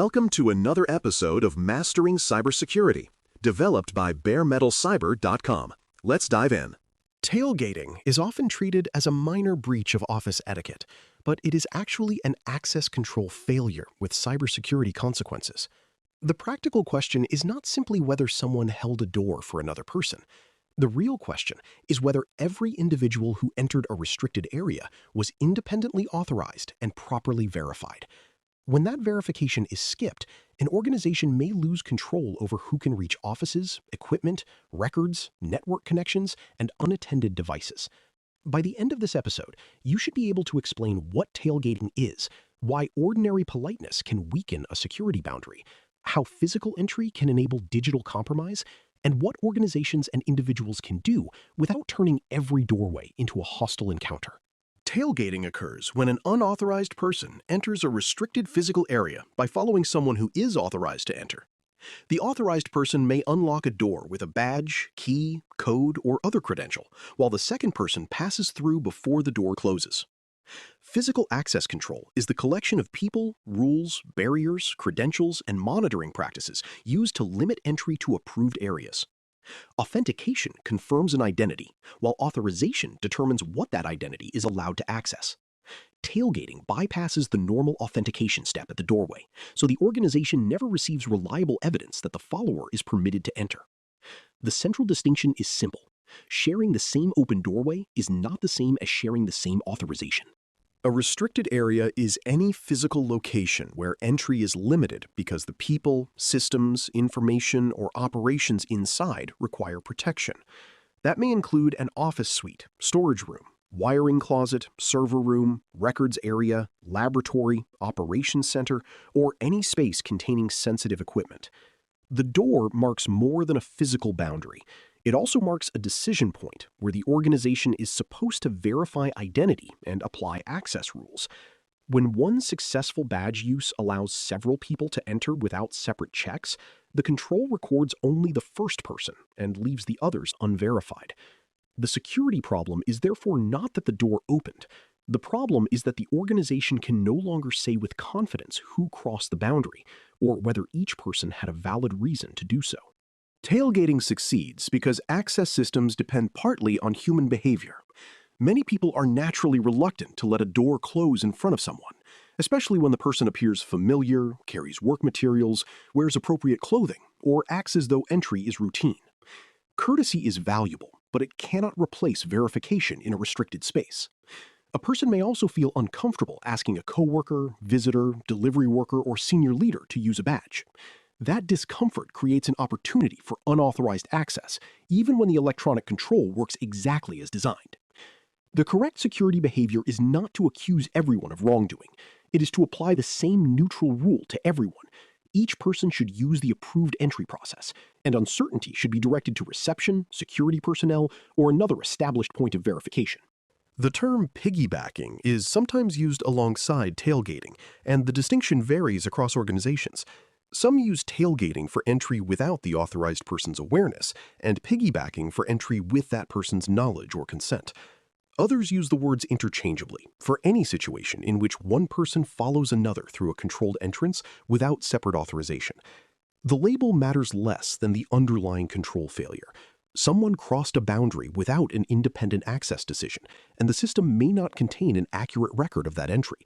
Welcome to another episode of Mastering Cybersecurity, developed by baremetalcyber.com. Let's dive in. Tailgating is often treated as a minor breach of office etiquette, but it is actually an access control failure with cybersecurity consequences. The practical question is not simply whether someone held a door for another person. The real question is whether every individual who entered a restricted area was independently authorized and properly verified. When that verification is skipped, an organization may lose control over who can reach offices, equipment, records, network connections, and unattended devices. By the end of this episode, you should be able to explain what tailgating is, why ordinary politeness can weaken a security boundary, how physical entry can enable digital compromise, and what organizations and individuals can do without turning every doorway into a hostile encounter. Tailgating occurs when an unauthorized person enters a restricted physical area by following someone who is authorized to enter. The authorized person may unlock a door with a badge, key, code, or other credential, while the second person passes through before the door closes. Physical access control is the collection of people, rules, barriers, credentials, and monitoring practices used to limit entry to approved areas. Authentication confirms an identity, while authorization determines what that identity is allowed to access. Tailgating bypasses the normal authentication step at the doorway, so the organization never receives reliable evidence that the follower is permitted to enter. The central distinction is simple. Sharing the same open doorway is not the same as sharing the same authorization. A restricted area is any physical location where entry is limited because the people, systems, information, or operations inside require protection. That may include an office suite, storage room, wiring closet, server room, records area, laboratory, operations center, or any space containing sensitive equipment. The door marks more than a physical boundary. It also marks a decision point where the organization is supposed to verify identity and apply access rules. When one successful badge use allows several people to enter without separate checks, the control records only the first person and leaves the others unverified. The security problem is therefore not that the door opened. The problem is that the organization can no longer say with confidence who crossed the boundary, or whether each person had a valid reason to do so. Tailgating succeeds because access systems depend partly on human behavior. Many people are naturally reluctant to let a door close in front of someone, especially when the person appears familiar, carries work materials, wears appropriate clothing, or acts as though entry is routine. Courtesy is valuable, but it cannot replace verification in a restricted space. A person may also feel uncomfortable asking a coworker, visitor, delivery worker, or senior leader to use a badge. That discomfort creates an opportunity for unauthorized access, even when the electronic control works exactly as designed. The correct security behavior is not to accuse everyone of wrongdoing. It is to apply the same neutral rule to everyone. Each person should use the approved entry process, and uncertainty should be directed to reception, security personnel, or another established point of verification. The term piggybacking is sometimes used alongside tailgating, and the distinction varies across organizations. Some use tailgating for entry without the authorized person's awareness, and piggybacking for entry with that person's knowledge or consent. Others use the words interchangeably for any situation in which one person follows another through a controlled entrance without separate authorization. The label matters less than the underlying control failure. Someone crossed a boundary without an independent access decision, and the system may not contain an accurate record of that entry.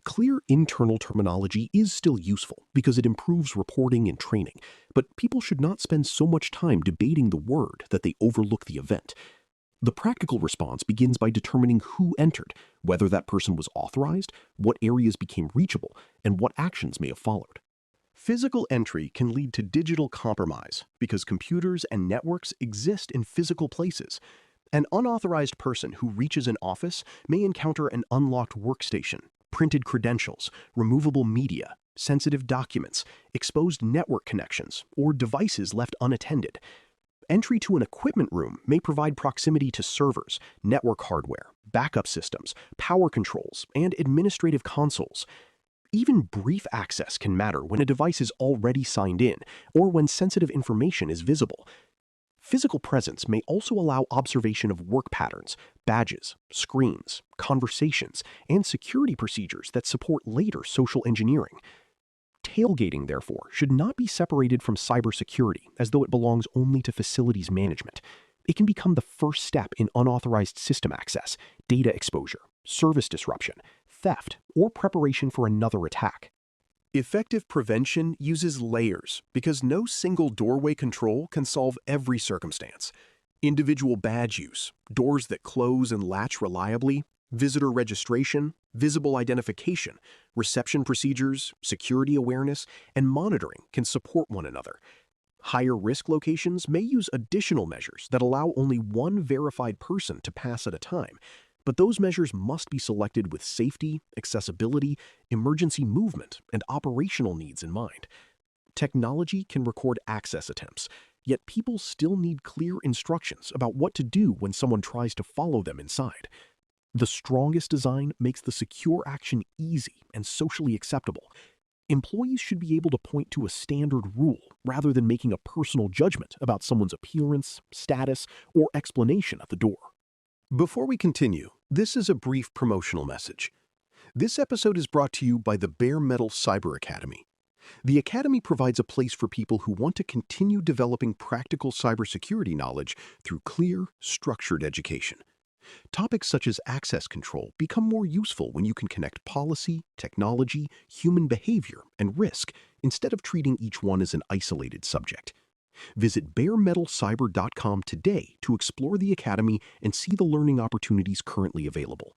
Clear internal terminology is still useful because it improves reporting and training, but people should not spend so much time debating the word that they overlook the event. The practical response begins by determining who entered, whether that person was authorized, what areas became reachable, and what actions may have followed. Physical entry can lead to digital compromise because computers and networks exist in physical places. An unauthorized person who reaches an office may encounter an unlocked workstation, printed credentials, removable media, sensitive documents, exposed network connections, or devices left unattended. Entry to an equipment room may provide proximity to servers, network hardware, backup systems, power controls, and administrative consoles. Even brief access can matter when a device is already signed in or when sensitive information is visible. Physical presence may also allow observation of work patterns, badges, screens, conversations, and security procedures that support later social engineering. Tailgating, therefore, should not be separated from cybersecurity as though it belongs only to facilities management. It can become the first step in unauthorized system access, data exposure, service disruption, theft, or preparation for another attack. Effective prevention uses layers because no single doorway control can solve every circumstance. Individual badge use, doors that close and latch reliably, visitor registration, visible identification, reception procedures, security awareness, and monitoring can support one another. Higher risk locations may use additional measures that allow only one verified person to pass at a time, but those measures must be selected with safety, accessibility, emergency movement, and operational needs in mind. Technology can record access attempts, yet people still need clear instructions about what to do when someone tries to follow them inside. The strongest design makes the secure action easy and socially acceptable. Employees should be able to point to a standard rule rather than making a personal judgment about someone's appearance, status, or explanation at the door. Before we continue, this is a brief promotional message. This episode is brought to you by the Bare Metal Cyber Academy. The Academy provides a place for people who want to continue developing practical cybersecurity knowledge through clear, structured education. Topics such as access control become more useful when you can connect policy, technology, human behavior, and risk instead of treating each one as an isolated subject. Visit baremetalcyber.com today to explore the Academy and see the learning opportunities currently available.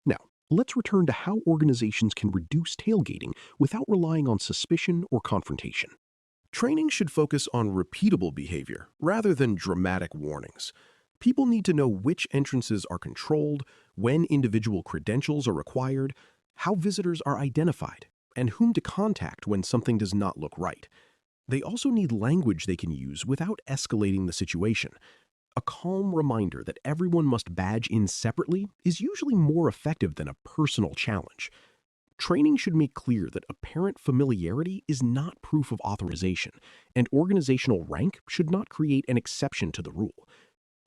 Now, let's return to how organizations can reduce tailgating without relying on suspicion or confrontation. Training should focus on repeatable behavior rather than dramatic warnings. People need to know which entrances are controlled, when individual credentials are required, how visitors are identified, and whom to contact when something does not look right. They also need language they can use without escalating the situation. A calm reminder that everyone must badge in separately is usually more effective than a personal challenge. Training should make clear that apparent familiarity is not proof of authorization, and organizational rank should not create an exception to the rule.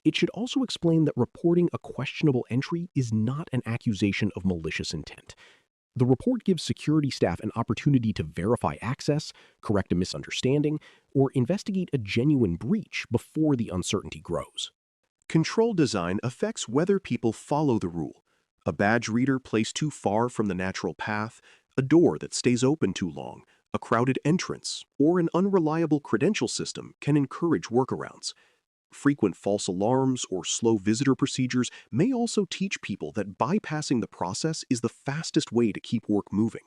It should also explain that reporting a questionable entry is not an accusation of malicious intent. The report gives security staff an opportunity to verify access, correct a misunderstanding, or investigate a genuine breach before the uncertainty grows. Control design affects whether people follow the rule. A badge reader placed too far from the natural path, a door that stays open too long, a crowded entrance, or an unreliable credential system can encourage workarounds. Frequent false alarms or slow visitor procedures may also teach people that bypassing the process is the fastest way to keep work moving.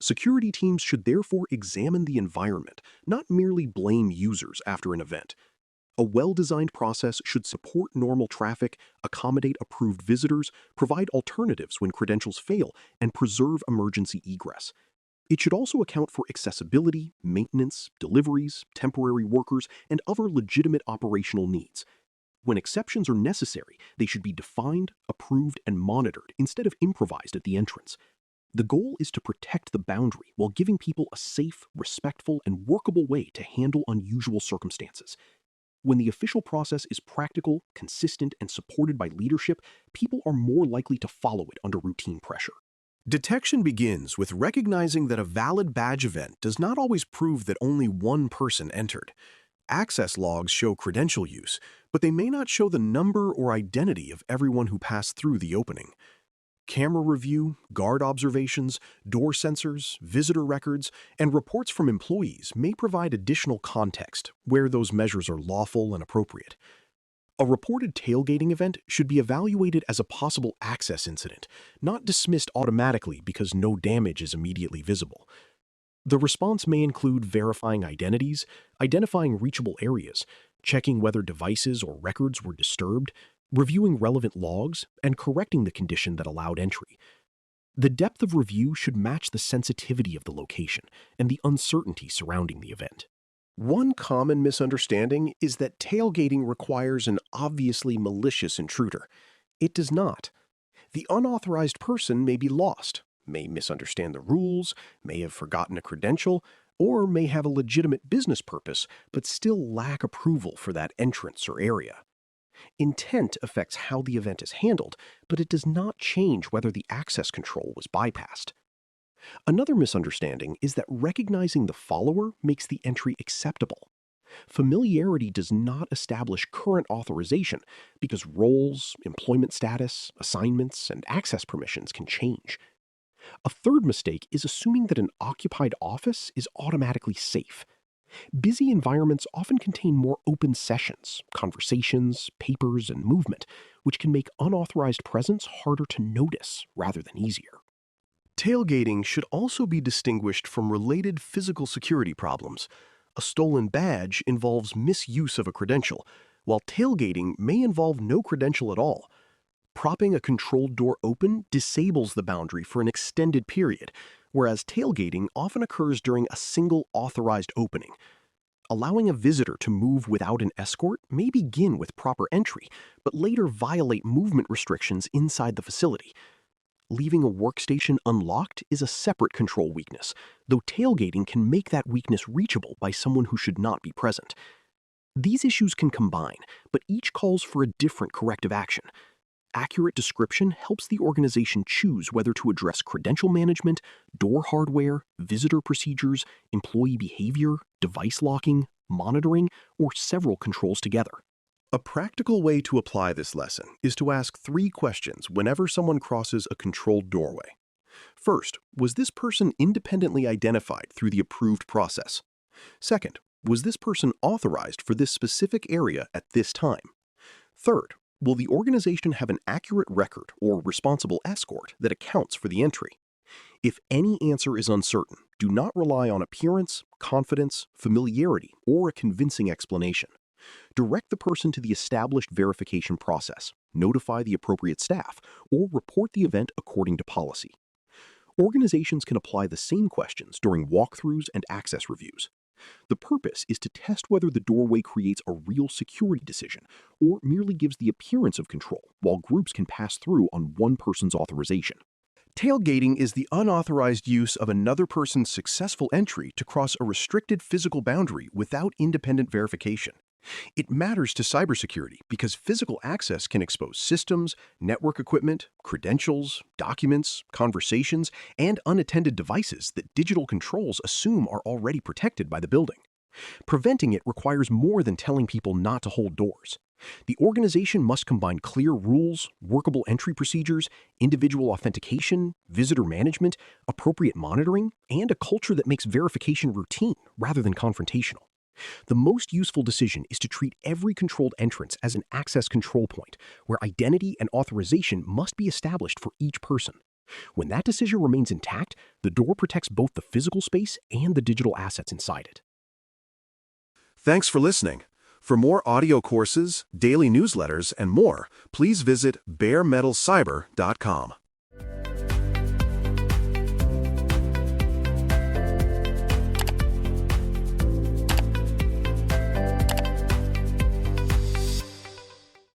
Security teams should therefore examine the environment, not merely blame users after an event. A well-designed process should support normal traffic, accommodate approved visitors, provide alternatives when credentials fail, and preserve emergency egress. It should also account for accessibility, maintenance, deliveries, temporary workers, and other legitimate operational needs. When exceptions are necessary, they should be defined, approved, and monitored instead of improvised at the entrance. The goal is to protect the boundary while giving people a safe, respectful, and workable way to handle unusual circumstances. When the official process is practical, consistent, and supported by leadership, people are more likely to follow it under routine pressure. Detection begins with recognizing that a valid badge event does not always prove that only one person entered. Access logs show credential use, but they may not show the number or identity of everyone who passed through the opening. Camera review, guard observations, door sensors, visitor records, and reports from employees may provide additional context where those measures are lawful and appropriate. A reported tailgating event should be evaluated as a possible access incident, not dismissed automatically because no damage is immediately visible. The response may include verifying identities, identifying reachable areas, checking whether devices or records were disturbed, reviewing relevant logs, and correcting the condition that allowed entry. The depth of review should match the sensitivity of the location and the uncertainty surrounding the event. One common misunderstanding is that tailgating requires an obviously malicious intruder. It does not. The unauthorized person may be lost, may misunderstand the rules, may have forgotten a credential, or may have a legitimate business purpose but still lack approval for that entrance or area. Intent affects how the event is handled, but it does not change whether the access control was bypassed. Another misunderstanding is that recognizing the follower makes the entry acceptable. Familiarity does not establish current authorization because roles, employment status, assignments, and access permissions can change. A third mistake is assuming that an occupied office is automatically safe. Busy environments often contain more open sessions, conversations, papers, and movement, which can make unauthorized presence harder to notice rather than easier. Tailgating should also be distinguished from related physical security problems. A stolen badge involves misuse of a credential, while tailgating may involve no credential at all. Propping a controlled door open disables the boundary for an extended period, whereas tailgating often occurs during a single authorized opening. Allowing a visitor to move without an escort may begin with proper entry, but later violate movement restrictions inside the facility. Leaving a workstation unlocked is a separate control weakness, though tailgating can make that weakness reachable by someone who should not be present. These issues can combine, but each calls for a different corrective action. Accurate description helps the organization choose whether to address credential management, door hardware, visitor procedures, employee behavior, device locking, monitoring, or several controls together. A practical way to apply this lesson is to ask 3 questions whenever someone crosses a controlled doorway. First, was this person independently identified through the approved process? Second, was this person authorized for this specific area at this time? Third, will the organization have an accurate record or responsible escort that accounts for the entry? If any answer is uncertain, do not rely on appearance, confidence, familiarity, or a convincing explanation. Direct the person to the established verification process, notify the appropriate staff, or report the event according to policy. Organizations can apply the same questions during walkthroughs and access reviews. The purpose is to test whether the doorway creates a real security decision or merely gives the appearance of control while groups can pass through on one person's authorization. Tailgating is the unauthorized use of another person's successful entry to cross a restricted physical boundary without independent verification. It matters to cybersecurity because physical access can expose systems, network equipment, credentials, documents, conversations, and unattended devices that digital controls assume are already protected by the building. Preventing it requires more than telling people not to hold doors. The organization must combine clear rules, workable entry procedures, individual authentication, visitor management, appropriate monitoring, and a culture that makes verification routine rather than confrontational. The most useful decision is to treat every controlled entrance as an access control point, where identity and authorization must be established for each person. When that decision remains intact, the door protects both the physical space and the digital assets inside it. Thanks for listening. For more audio courses, daily newsletters, and more, please visit baremetalcyber.com.